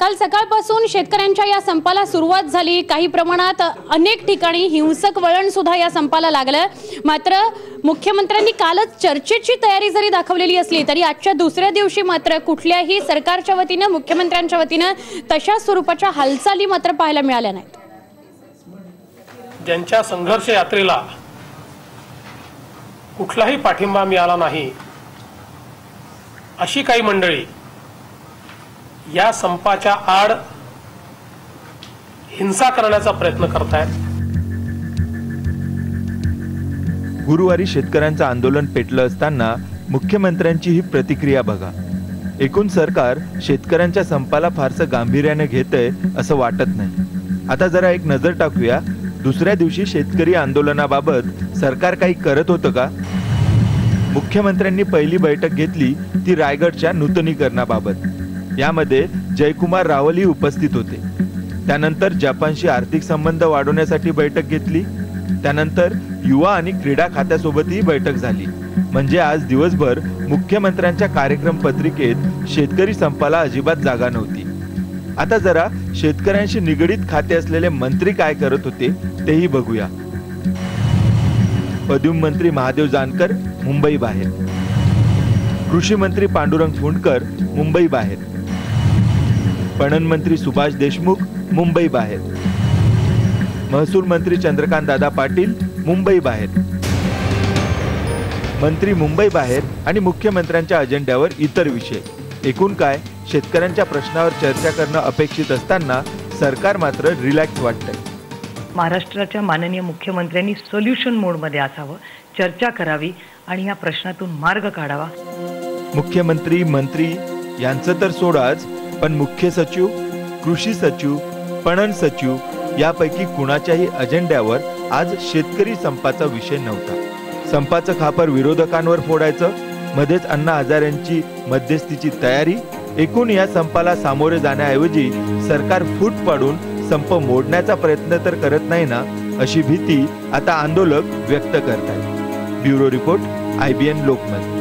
काल सकाळपासून शेतकऱ्यांच्या या संपाला सुरुवात झाली। काही प्रमाणात अनेक ठिकाणी हिंसक वळण सुद्धा या संपाला लागलं। मात्र मुख्यमंत्र्यांनी कालच चर्चेची तयारी जरी दाखवलेली असली तरी आजच्या दुसऱ्या दिवशी मात्र कुठल्याही सरकारच्या वतीने मुख्यमंत्र्यांच्या वतीने तशा स्वरूपाच्या हालचाली मात्र पाहायला मिळाल्या नाहीत। ज्यांच्या संघर्ष यात्रेला कुठलाही पाठिंबा मिळाला नाही अशी काही मंडळी या संपाच्या आड हिंसा करण्याचा प्रयत्न करतायत। गुरुवारी शेतकऱ्यांचं आंदोलन पेटलं असताना मुख्यमंत्र्यांची ही प्रतिक्रिया बघा। एकूण सरकार शेतकऱ्यांच्या संपाला फारसं गांभीर्याने घेतंय असं वाटत नाही। आता जरा एक नजर टाकूया, दुसऱ्या दिवशी शेतकरी आंदोलनाबाबत सरकार काही करत होतं का? मुख्यमंत्र्यांनी पहिली बैठक घेतली ती रायगडच्या नूतनीकरणाबाबत। यामध्ये जयकुमार रावल उपस्थित होते। त्यानंतर जपानशी आर्थिक संबंध वाढवण्यासाठी बैठक घेतली। त्यानंतर युवा आणि क्रीडा खात्यासोबतही बैठक झाली। म्हणजे आज दिवसभर मुख्यमंत्र्यांच्या कार्यक्रम पत्रिकेत शेतकरी संपाला अजिबात जागा नव्हती। आता जरा शेतकऱ्यांशी निगडीत खाते असलेले मंत्री काय करत होते तेही बघूया। पद्युम मंत्री महादेव जानकर मुंबई बाहेर, कृषी मंत्री पांडुरंग फुंडकर मुंबई बाहेर, पणन मंत्री सुभाष देशमुख मुंबई बाहेर, महसूल मंत्री चंद्रकांत दादा पाटील मुंबई बाहेर। मंत्री मुंबई बाहेर आणि मुख्यमंत्र्यांच्या अजेंड्यावर इतर विषय। एकूण काय, शेतकऱ्यांच्या प्रश्नावर चर्चा करणं अपेक्षित असताना सरकार मात्र रिलॅक्स वाटतंय। महाराष्ट्राच्या माननीय मुख्यमंत्र्यांनी सोल्युशन मोडमध्ये असावं, चर्चा करावी आणि या प्रश्नातून मार्ग काढावा। मुख्यमंत्री मंत्री यांचं तर सोडाच, पण मुख्य सचिव, कृषी सचिव, पणन सचिव यापैकी कुणाच्याही अजेंड्यावर आज शेतकरी संपाचा विषय नव्हता। संपाचं खापर विरोधकांवर फोडायचं, मध्येच अण्णा हजारेंची मध्यस्थीची तयारी। एकूण या संपाला सामोरे जाण्याऐवजी सरकार फूट पाडून संप मोडण्याचा प्रयत्न तर करत नाही ना, अशी भीती आता आंदोलक व्यक्त करतात। Bureau report, IBN Lokmat.